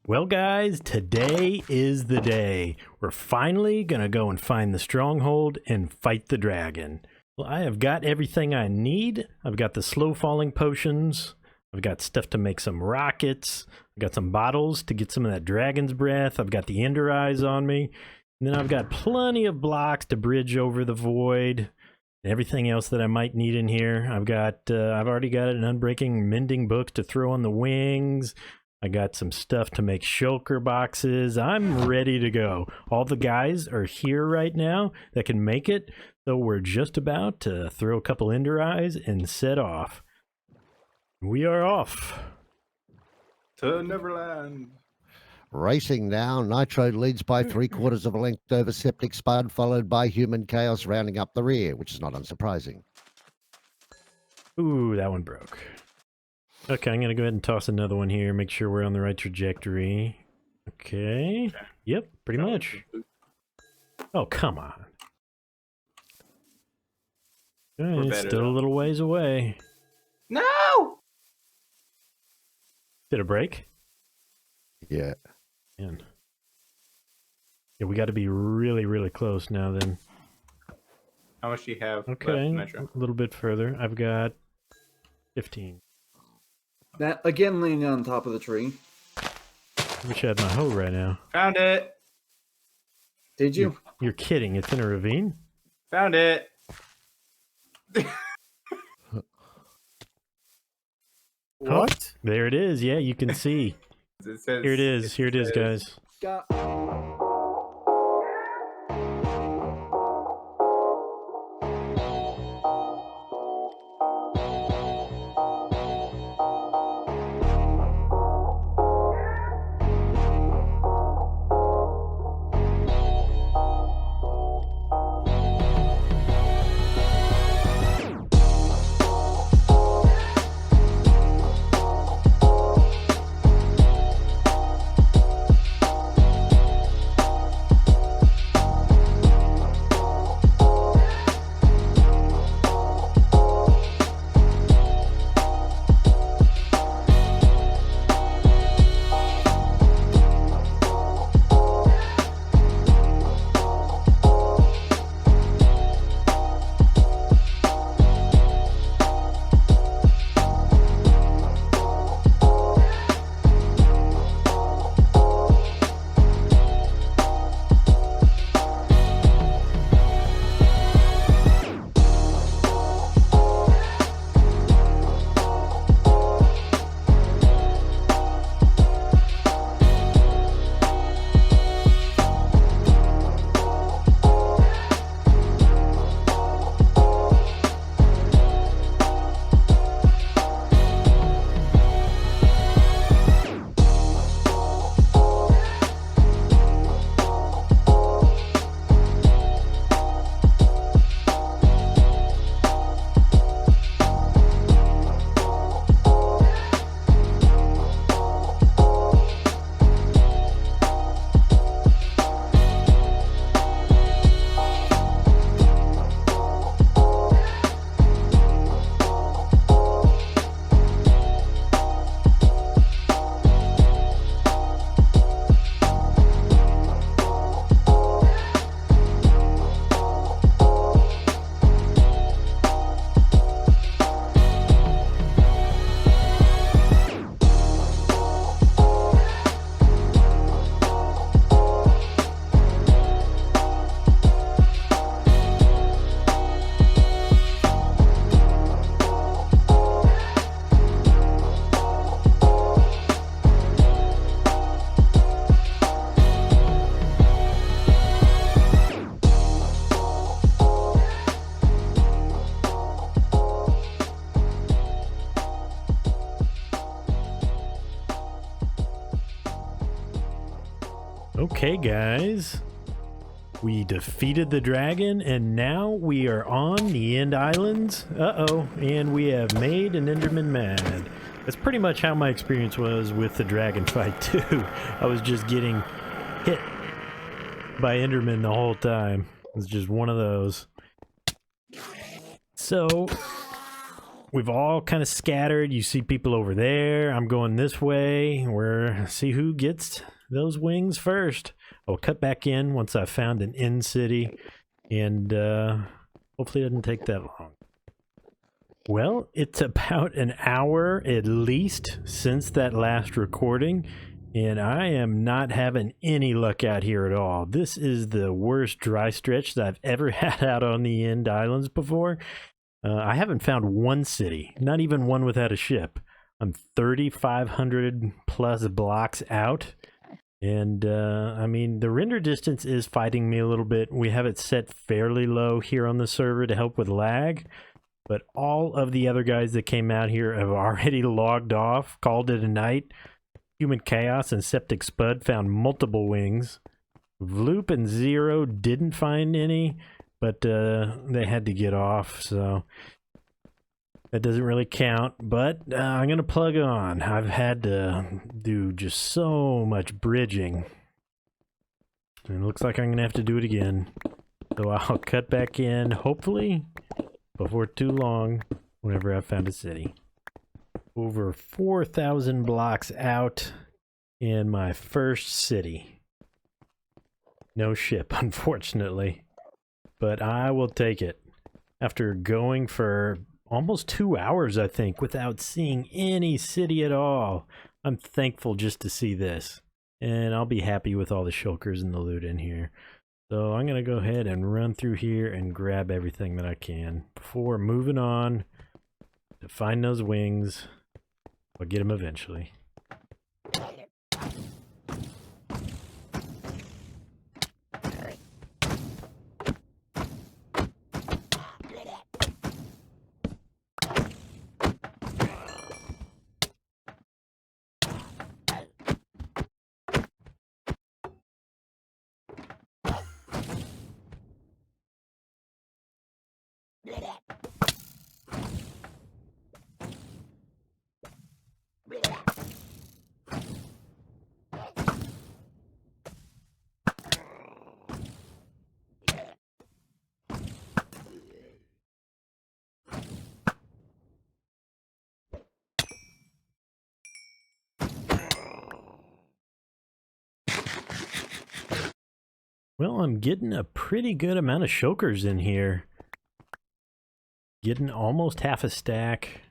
Well, guys, today is the day. We're finally gonna go and find the stronghold and fight the dragon. Well, I have got everything I need. I've got the slow falling potions. I've got stuff to make some rockets. I've got some bottles to get some of that dragon's breath. I've got the ender eyes on me. And then I've got plenty of blocks to bridge over the void. And everything else that I might need in here. I've already got an unbreaking mending book to throw on the wings. I got some stuff to make shulker boxes. I'm ready to go. All the guys are here right now that can make it. So we're just about to throw a couple ender eyes and set off. We are off. To Neverland. Racing now, Nitro leads by 3/4 of a length over Septic Spud, followed by Human Chaos rounding up the rear, which is not unsurprising. Ooh, that one broke. Okay, I'm going to go ahead and toss another one here, make sure we're on the right trajectory. Okay. Yep, pretty much. Oh, come on. Okay, it's still a little ways away. No! Did it break? Yeah. Man. Yeah, we got to be really, really close now then. How much do you have Okay, left, Metro? a little bit further. I've got 15. That again leaning on top of the tree. I wish I had my hoe right now. Found it! Did you? You're kidding. It's in a ravine? Found it! What? There it is. Yeah, you can see. It says, Here it is. Here it is, guys. Got. Okay, guys. We defeated the dragon, and now we are on the End Islands. Uh-oh, and we have made an Enderman mad. That's pretty much how my experience was with the dragon fight, too. I was just getting hit by Enderman the whole time. It's just one of those. So, we've all kind of scattered. You see people over there. I'm going this way. We're see who gets those wings first. I'll cut back in once I've found an end city, and hopefully it doesn't take that long. Well, it's about an hour at least since that last recording, and I am not having any luck out here at all. This is the worst dry stretch that I've ever had out on the End Islands before. I haven't found one city, not even one without a ship. I'm 3,500 plus blocks out, and I mean, the render distance is fighting me a little bit. We have it set fairly low here on the server to help with lag. But all of the other guys that came out here have already logged off, called it a night. Human Chaos and Septic Spud found multiple wings. Vloop and Zero didn't find any, but they had to get off, so that doesn't really count. But I'm going to plug on. I've had to do just so much bridging. And it looks like I'm going to have to do it again. So I'll cut back in, hopefully before too long, whenever I've found a city. Over 4,000 blocks out in my first city. No ship, unfortunately. But I will take it. After going for almost 2 hours, I think, without seeing any city at all, I'm thankful just to see this. And I'll be happy with all the shulkers and the loot in here. So I'm going to go ahead and run through here and grab everything that I can before moving on to find those wings. I'll get them eventually. Well, I'm getting a pretty good amount of shulkers in here. Getting almost half a stack.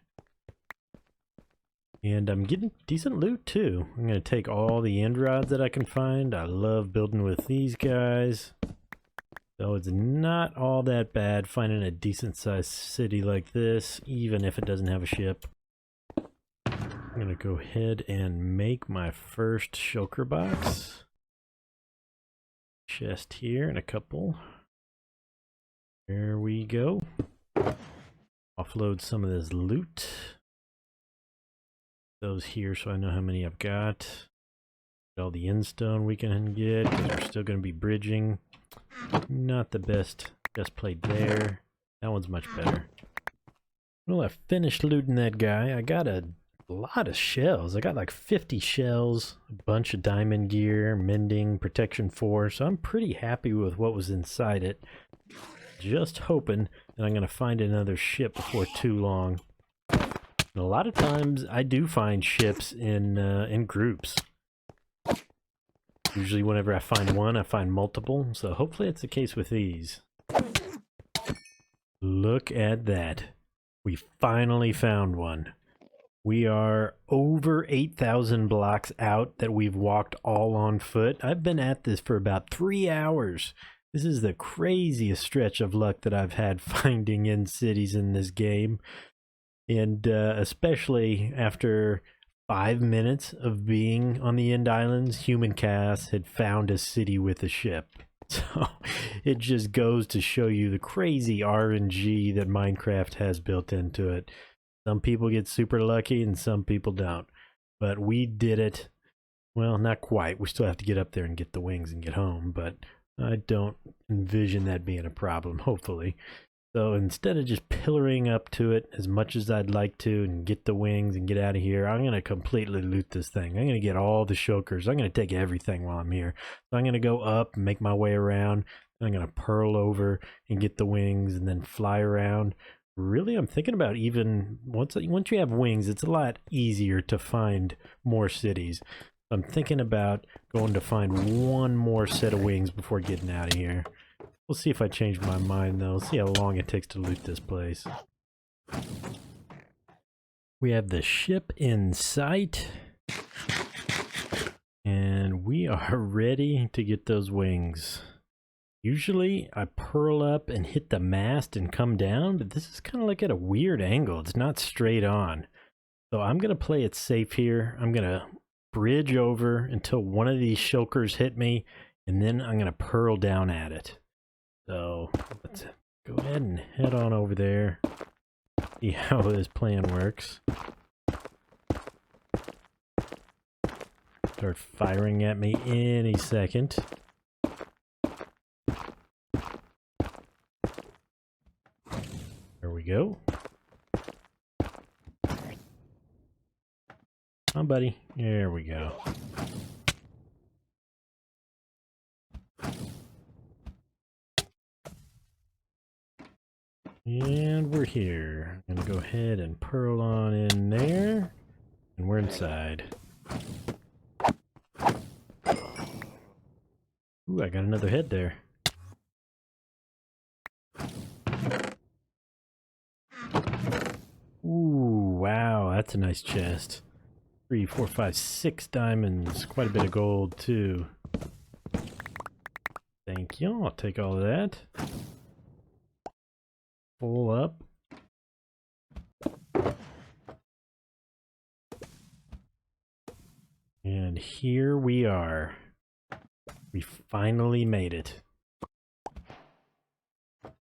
And I'm getting decent loot too. I'm going to take all the end rods that I can find. I love building with these guys. So it's not all that bad finding a decent sized city like this, even if it doesn't have a ship. I'm going to go ahead and make my first shulker box. Chest here and a couple. There we go. Offload some of this loot. Those here so I know how many I've got. All the end stone we can get because we're still going to be bridging. Not the best played there. That one's much better. Well, I finished looting that guy. I got a lot of shells. I got like 50 shells, a bunch of diamond gear, mending, protection 4, so I'm pretty happy with what was inside it. Just hoping that I'm going to find another ship before too long. And a lot of times I do find ships in groups. Usually whenever I find one, I find multiple, so hopefully it's the case with these. Look at that. We finally found one. We are over 8,000 blocks out that we've walked all on foot. I've been at this for about 3 hours. This is the craziest stretch of luck that I've had finding end cities in this game. And especially after 5 minutes of being on the End Islands, Human Chaos had found a city with a ship. So it just goes to show you the crazy RNG that Minecraft has built into it. Some people get super lucky and some people don't. But we did it. Well, not quite. We still have to get up there and get the wings and get home. But I don't envision that being a problem, hopefully. So instead of just pillaring up to it as much as I'd like to and get the wings and get out of here, I'm going to completely loot this thing. I'm going to get all the shulkers. I'm going to take everything while I'm here. So I'm going to go up and make my way around. I'm going to pearl over and get the wings and then fly around. Really, I'm thinking about even once you have wings, it's a lot easier to find more cities. I'm thinking about going to find one more set of wings before getting out of here. We'll see if I change my mind though. See how long it takes to loot this place. We have the ship in sight. And we are ready to get those wings. Usually I pearl up and hit the mast and come down, but this is kind of like at a weird angle. It's not straight on. So I'm going to play it safe here. I'm going to bridge over until one of these shulkers hit me, and then I'm going to pearl down at it. So let's go ahead and head on over there. See how this plan works. Start firing at me any second. There we go. Come on, buddy. There we go. And we're here. I'm gonna go ahead and pearl on in there. And we're inside. Ooh, I got another head there. Ooh, wow, that's a nice chest. 3, 4, 5, 6 diamonds. Quite a bit of gold, too. Thank you. I'll take all of that. Full up. And here we are. We finally made it.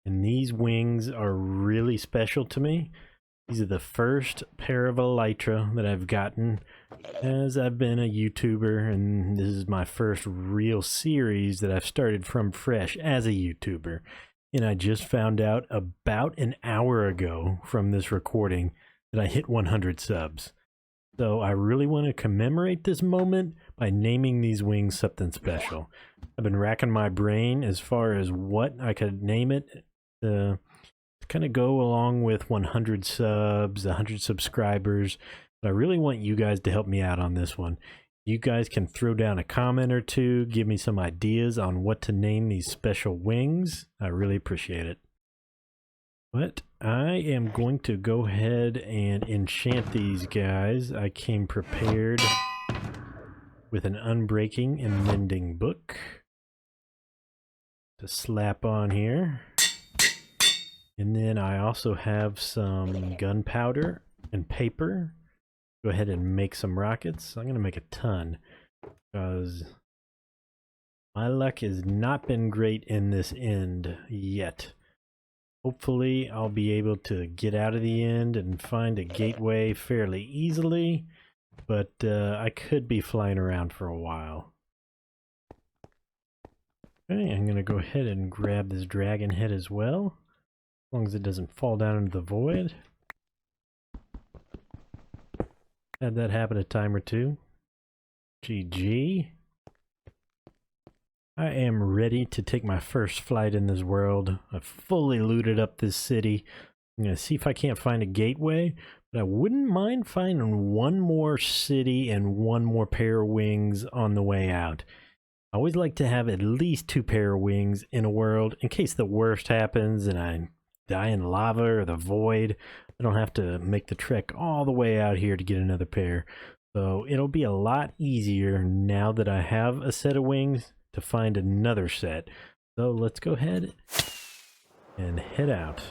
And these wings are really special to me. These are the first pair of elytra that I've gotten as I've been a YouTuber, and this is my first real series that I've started from fresh as a YouTuber. And I just found out about an hour ago from this recording that I hit 100 subs. So I really want to commemorate this moment by naming these wings something special. I've been racking my brain as far as what I could name it to kind of go along with 100 subs, 100 subscribers. But I really want you guys to help me out on this one. You guys can throw down a comment or two, give me some ideas on what to name these special wings. I really appreciate it. But I am going to go ahead and enchant these guys. I came prepared with an unbreaking and mending book to slap on here. And then I also have some gunpowder and paper. Go ahead and make some rockets. I'm going to make a ton because my luck has not been great in this end yet. Hopefully I'll be able to get out of the end and find a gateway fairly easily, but I could be flying around for a while. Okay, I'm going to go ahead and grab this dragon head as well, as long as it doesn't fall down into the void. Had that happen a time or two. GG. I am ready to take my first flight in this world. I've fully looted up this city. I'm going to see if I can't find a gateway, but I wouldn't mind finding one more city and one more pair of wings on the way out. I always like to have at least 2 pair of wings in a world in case the worst happens and I die in lava or the void. I don't have to make the trek all the way out here to get another pair. So it'll be a lot easier now that I have a set of wings to find another set. So let's go ahead and head out.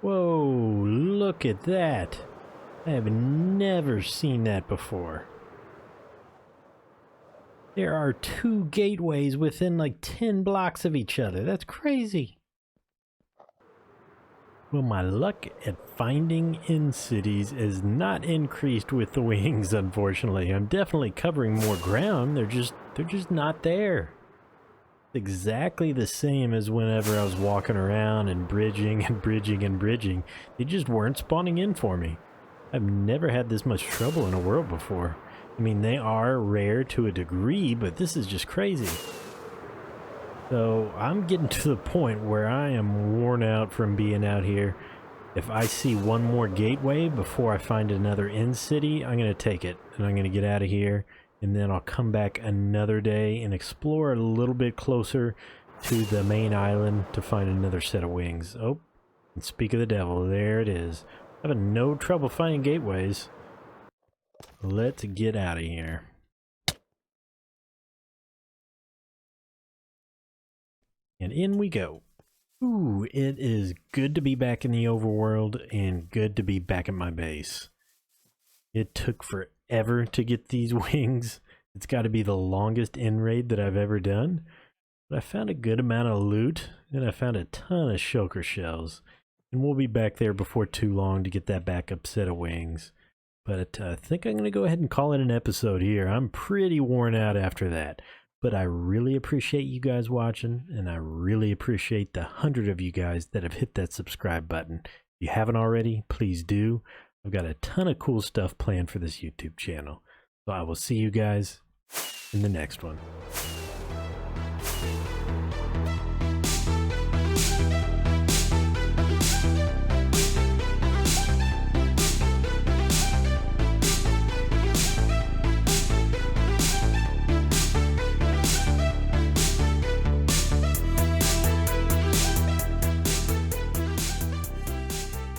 Whoa, look at that. I have never seen that before. There are 2 gateways within like 10 blocks of each other. That's crazy. Well, my luck at finding in cities is not increased with the wings, unfortunately. I'm definitely covering more ground. They're just not there. Exactly the same as whenever I was walking around and bridging and bridging and bridging. They just weren't spawning in for me. I've never had this much trouble in a world before. I mean, they are rare to a degree, but this is just crazy. So I'm getting to the point where I am worn out from being out here. If I see one more gateway before I find another end city, I'm going to take it. And I'm going to get out of here. And then I'll come back another day and explore a little bit closer to the main island to find another set of wings. Oh, and speak of the devil, there it is. Having no trouble finding gateways. Let's get out of here. And in we go. Ooh, it is good to be back in the overworld and good to be back at my base. It took forever to get these wings. It's got to be the longest end raid that I've ever done. But I found a good amount of loot and I found a ton of shulker shells. And we'll be back there before too long to get that backup set of wings. But I think I'm going to go ahead and call it an episode here. I'm pretty worn out after that. But I really appreciate you guys watching, and I really appreciate the 100 of you guys that have hit that subscribe button. If you haven't already, please do. I've got a ton of cool stuff planned for this YouTube channel. So I will see you guys in the next one.